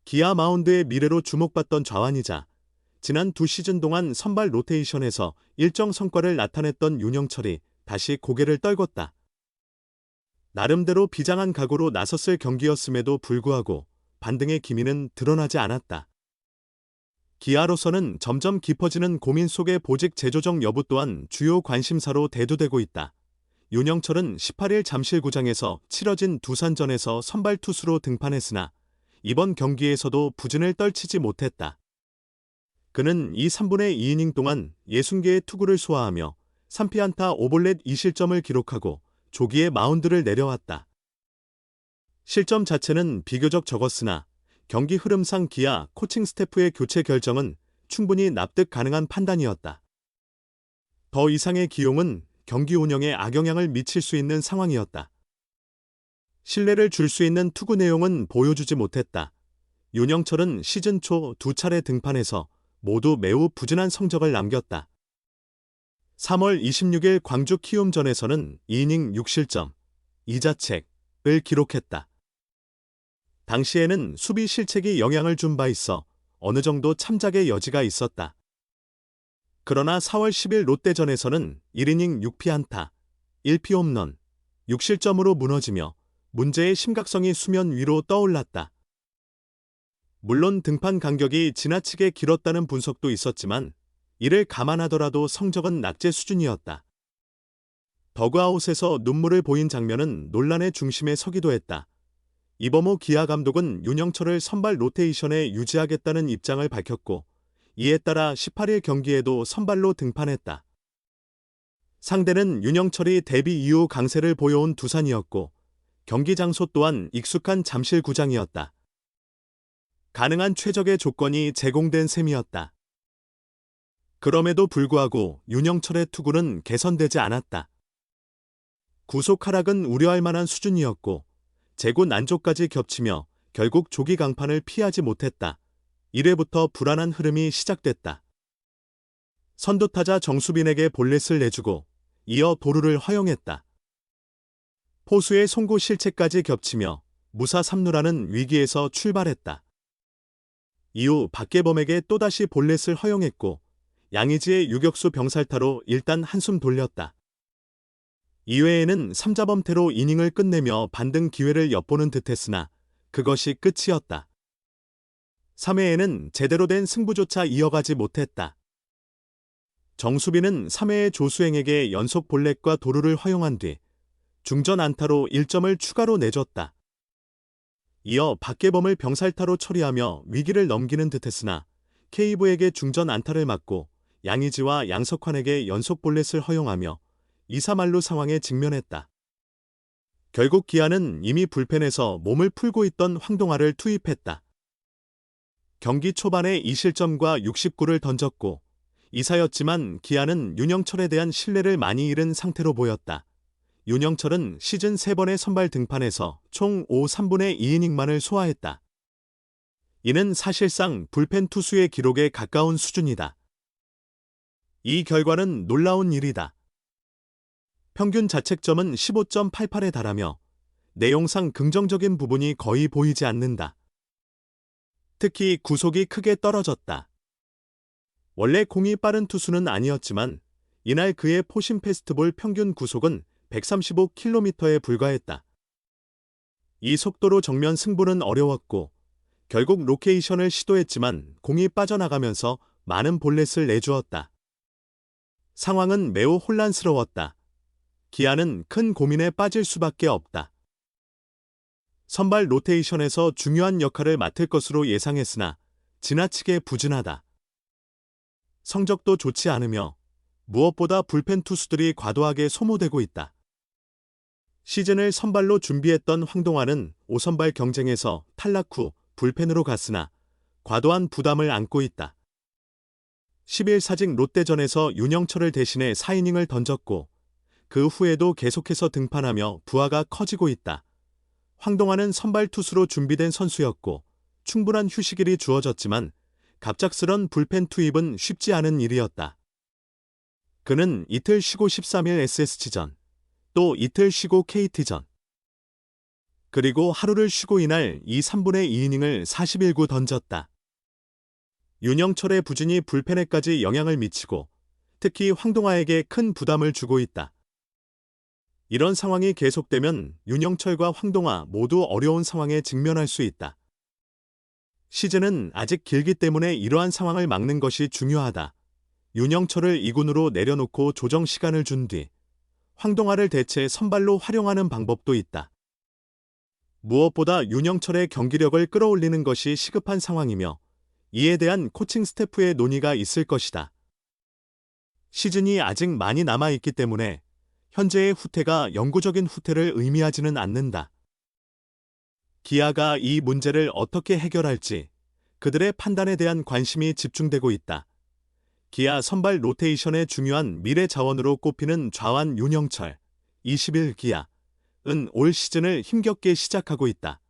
기아 마운드의 미래로 주목받던 좌완이자 지난 두 시즌 동안 선발 로테이션에서 일정 성과를 나타냈던 윤영철이 다시 고개를 떨궜다. 나름대로 비장한 각오로 나섰을 경기였음에도 불구하고 반등의 기미는 드러나지 않았다. 기아로서는 점점 깊어지는 고민 속에 보직 재조정 여부 또한 주요 관심사로 대두되고 있다. 윤영철은 18일 잠실구장에서 치러진 두산전에서 선발 투수로 등판했으나 이번 경기에서도 부진을 떨치지 못했다. 그는 2, 3분의 2이닝 동안 60개의 투구를 소화하며 3피안타 5볼넷 2실점을 기록하고 조기에 마운드를 내려왔다. 실점 자체는 비교적 적었으나 경기 흐름상 기아 코칭 스태프의 교체 결정은 충분히 납득 가능한 판단이었다. 더 이상의 기용은 경기 운영에 악영향을 미칠 수 있는 상황이었다. 신뢰를 줄 수 있는 투구 내용은 보여주지 못했다. 윤영철은 시즌 초 2차례 등판해서 모두 매우 부진한 성적을 남겼다. 3월 26일 광주 키움전에서는 2이닝 6실점, 2자책을 기록했다. 당시에는 수비 실책이 영향을 준 바 있어 어느 정도 참작의 여지가 있었다. 그러나 4월 10일 롯데전에서는 1이닝 6피안타, 1피홈런, 6실점으로 무너지며 문제의 심각성이 수면 위로 떠올랐다. 물론 등판 간격이 지나치게 길었다는 분석도 있었지만 이를 감안하더라도 성적은 낙제 수준이었다. 더그아웃에서 눈물을 보인 장면은 논란의 중심에 서기도 했다. 이범호 기아 감독은 윤영철을 선발 로테이션에 유지하겠다는 입장을 밝혔고 이에 따라 18일 경기에도 선발로 등판했다. 상대는 윤영철이 데뷔 이후 강세를 보여온 두산이었고 경기 장소 또한 익숙한 잠실구장이었다. 가능한 최적의 조건이 제공된 셈이었다. 그럼에도 불구하고 윤영철의 투구는 개선되지 않았다. 구속 하락은 우려할 만한 수준이었고 재고 난조까지 겹치며 결국 조기 강판을 피하지 못했다. 1회부터 불안한 흐름이 시작됐다. 선두타자 정수빈에게 볼넷을 내주고 이어 도루를 허용했다. 포수의 송구 실책까지 겹치며 무사 3루라는 위기에서 출발했다. 이후 박계범에게 또다시 볼넷을 허용했고 양의지의 유격수 병살타로 일단 한숨 돌렸다. 2회에는 3자범퇴로 이닝을 끝내며 반등 기회를 엿보는 듯했으나 그것이 끝이었다. 3회에는 제대로 된 승부조차 이어가지 못했다. 정수빈은 3회에 조수행에게 연속 볼넷과 도루를 허용한 뒤 중전 안타로 1점을 추가로 내줬다. 이어 박계범을 병살타로 처리하며 위기를 넘기는 듯했으나 케이브에게 중전 안타를 맞고 양의지와 양석환에게 연속 볼넷을 허용하며 2-3할루 상황에 직면했다. 결국 기아는 이미 불펜에서 몸을 풀고 있던 황동아를 투입했다. 경기 초반에 2실점과 69를 던졌고 이사였지만 기아는 윤영철에 대한 신뢰를 많이 잃은 상태로 보였다. 윤영철은 시즌 3번의 선발 등판에서 총 5, 3분의 2이닝만을 소화했다. 이는 사실상 불펜 투수의 기록에 가까운 수준이다. 이 결과는 놀라운 일이다. 평균 자책점은 15.88에 달하며 내용상 긍정적인 부분이 거의 보이지 않는다. 특히 구속이 크게 떨어졌다. 원래 공이 빠른 투수는 아니었지만 이날 그의 포심 패스트볼 평균 구속은 135km에 불과했다. 이 속도로 정면 승부는 어려웠고 결국 로케이션을 시도했지만 공이 빠져나가면서 많은 볼넷을 내주었다. 상황은 매우 혼란스러웠다. 기아는 큰 고민에 빠질 수밖에 없다. 선발 로테이션에서 중요한 역할을 맡을 것으로 예상했으나 지나치게 부진하다. 성적도 좋지 않으며 무엇보다 불펜 투수들이 과도하게 소모되고 있다. 시즌을 선발로 준비했던 황동아는 5선발 경쟁에서 탈락 후 불펜으로 갔으나 과도한 부담을 안고 있다. 10일 사직 롯데전에서 윤영철을 대신해 4이닝을 던졌고 그 후에도 계속해서 등판하며 부하가 커지고 있다. 황동아는 선발 투수로 준비된 선수였고 충분한 휴식일이 주어졌지만 갑작스런 불펜 투입은 쉽지 않은 일이었다. 그는 이틀 쉬고 13일 SSG전, 또 이틀 쉬고 KT전. 그리고 하루를 쉬고 이날 3분의 2이닝을 41구 던졌다. 윤영철의 부진이 불펜에까지 영향을 미치고 특히 황동아에게 큰 부담을 주고 있다. 이런 상황이 계속되면 윤영철과 황동아 모두 어려운 상황에 직면할 수 있다. 시즌은 아직 길기 때문에 이러한 상황을 막는 것이 중요하다. 윤영철을 2군으로 내려놓고 조정 시간을 준 뒤 황동아를 대체 선발로 활용하는 방법도 있다. 무엇보다 윤영철의 경기력을 끌어올리는 것이 시급한 상황이며 이에 대한 코칭 스태프의 논의가 있을 것이다. 시즌이 아직 많이 남아있기 때문에 현재의 후퇴가 영구적인 후퇴를 의미하지는 않는다. 기아가 이 문제를 어떻게 해결할지 그들의 판단에 대한 관심이 집중되고 있다. 기아 선발 로테이션의 중요한 미래 자원으로 꼽히는 좌완 윤영철, 21기아은 올 시즌을 힘겹게 시작하고 있다.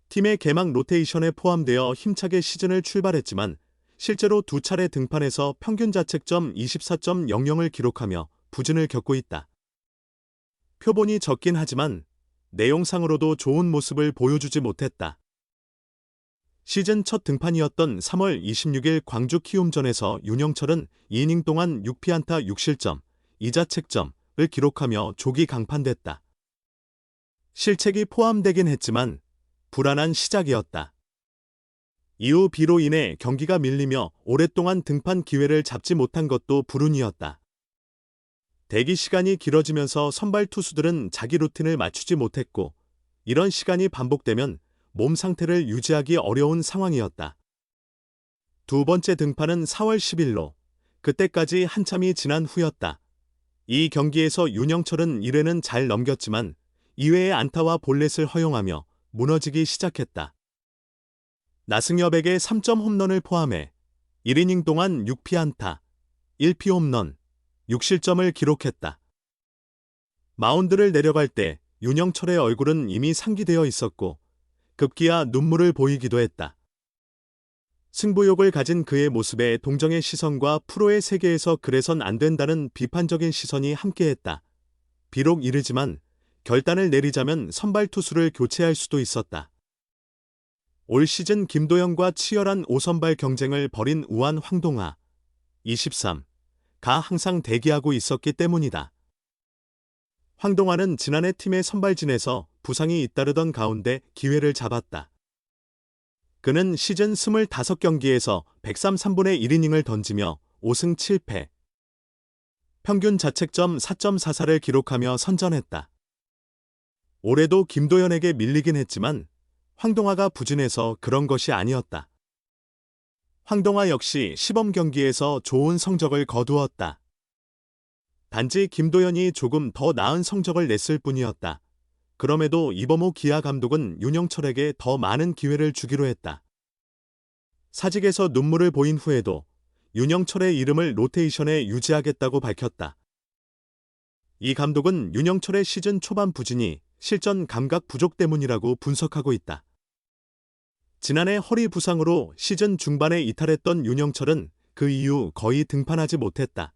팀의 개막 로테이션에 포함되어 힘차게 시즌을 출발했지만 실제로 두 차례 등판에서 평균 자책점 24.00을 기록하며 부진을 겪고 있다. 표본이 적긴 하지만 내용상으로도 좋은 모습을 보여주지 못했다. 시즌 첫 등판이었던 3월 26일 광주 키움전에서 윤영철은 2이닝 동안 6피안타 6실점, 2자책점을 기록하며 조기 강판됐다. 실책이 포함되긴 했지만 불안한 시작이었다. 이후 비로 인해 경기가 밀리며 오랫동안 등판 기회를 잡지 못한 것도 불운이었다. 대기 시간이 길어지면서 선발 투수들은 자기 루틴을 맞추지 못했고 이런 시간이 반복되면 몸 상태를 유지하기 어려운 상황이었다. 두 번째 등판은 4월 10일로 그때까지 한참이 지난 후였다. 이 경기에서 윤영철은 1회는 잘 넘겼지만 2회에 안타와 볼넷을 허용하며 무너지기 시작했다. 나승엽에게 3점 홈런을 포함해 1이닝 동안 6피안타, 1피 홈런, 6실점을 기록했다. 마운드를 내려갈 때 윤영철의 얼굴은 이미 상기되어 있었고 급기야 눈물을 보이기도 했다. 승부욕을 가진 그의 모습에 동정의 시선과 프로의 세계에서 그래선 안 된다는 비판적인 시선이 함께했다. 비록 이르지만 결단을 내리자면 선발 투수를 교체할 수도 있었다. 올 시즌 김도영과 치열한 5선발 경쟁을 벌인 우완 황동아 23가 항상 대기하고 있었기 때문이다. 황동아는 지난해 팀의 선발진에서 부상이 잇따르던 가운데 기회를 잡았다. 그는 시즌 25경기에서 103 3분의 1이닝을 던지며 5승 7패, 평균 자책점 4.44를 기록하며 선전했다. 올해도 김도연에게 밀리긴 했지만 황동아가 부진해서 그런 것이 아니었다. 황동아 역시 시범 경기에서 좋은 성적을 거두었다. 단지 김도연이 조금 더 나은 성적을 냈을 뿐이었다. 그럼에도 이범호 기아 감독은 윤영철에게 더 많은 기회를 주기로 했다. 사직에서 눈물을 보인 후에도 윤영철의 이름을 로테이션에 유지하겠다고 밝혔다. 이 감독은 윤영철의 시즌 초반 부진이 실전 감각 부족 때문이라고 분석하고 있다. 지난해 허리 부상으로 시즌 중반에 이탈했던 윤영철은 그 이후 거의 등판하지 못했다.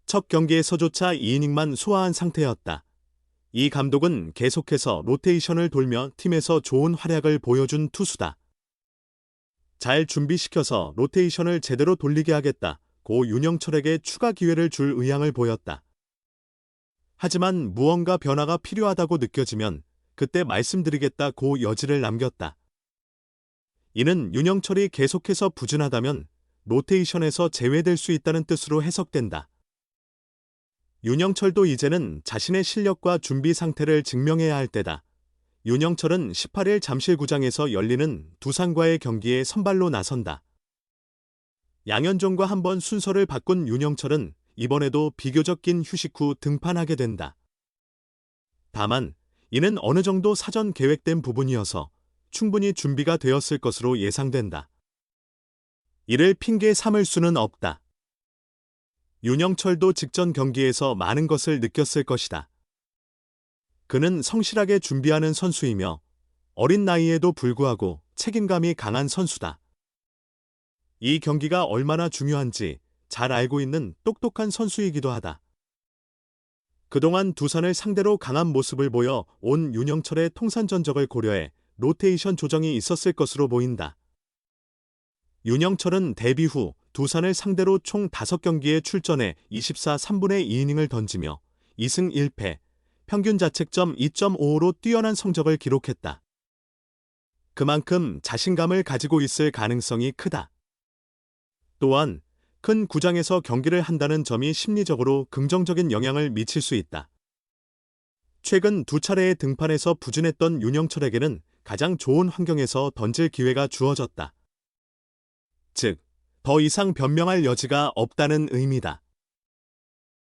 첫 경기에서조차 2이닝만 소화한 상태였다. 이 감독은 계속해서 로테이션을 돌며 팀에서 좋은 활약을 보여준 투수다. 잘 준비시켜서 로테이션을 제대로 돌리게 하겠다고 윤영철에게 추가 기회를 줄 의향을 보였다. 하지만 무언가 변화가 필요하다고 느껴지면 그때 말씀드리겠다고 여지를 남겼다. 이는 윤영철이 계속해서 부진하다면 로테이션에서 제외될 수 있다는 뜻으로 해석된다. 윤영철도 이제는 자신의 실력과 준비 상태를 증명해야 할 때다. 윤영철은 18일 잠실구장에서 열리는 두산과의 경기에 선발로 나선다. 양현종과 한번 순서를 바꾼 윤영철은 이번에도 비교적 긴 휴식 후 등판하게 된다. 다만 이는 어느 정도 사전 계획된 부분이어서 충분히 준비가 되었을 것으로 예상된다. 이를 핑계 삼을 수는 없다. 윤영철도 직전 경기에서 많은 것을 느꼈을 것이다. 그는 성실하게 준비하는 선수이며 어린 나이에도 불구하고 책임감이 강한 선수다. 이 경기가 얼마나 중요한지 잘 알고 있는 똑똑한 선수이기도 하다. 그동안 두산을 상대로 강한 모습을 보여 온 윤영철의 통산 전적을 고려해 로테이션 조정이 있었을 것으로 보인다. 윤영철은 데뷔 후 두산을 상대로 총 5경기에 출전해 24 3분의 2이닝을 던지며 2승 1패, 평균 자책점 2.55로 뛰어난 성적을 기록했다. 그만큼 자신감을 가지고 있을 가능성이 크다. 또한 큰 구장에서 경기를 한다는 점이 심리적으로 긍정적인 영향을 미칠 수 있다. 최근 2차례의 등판에서 부진했던 윤영철에게는 가장 좋은 환경에서 던질 기회가 주어졌다. 즉, 더 이상 변명할 여지가 없다는 의미다.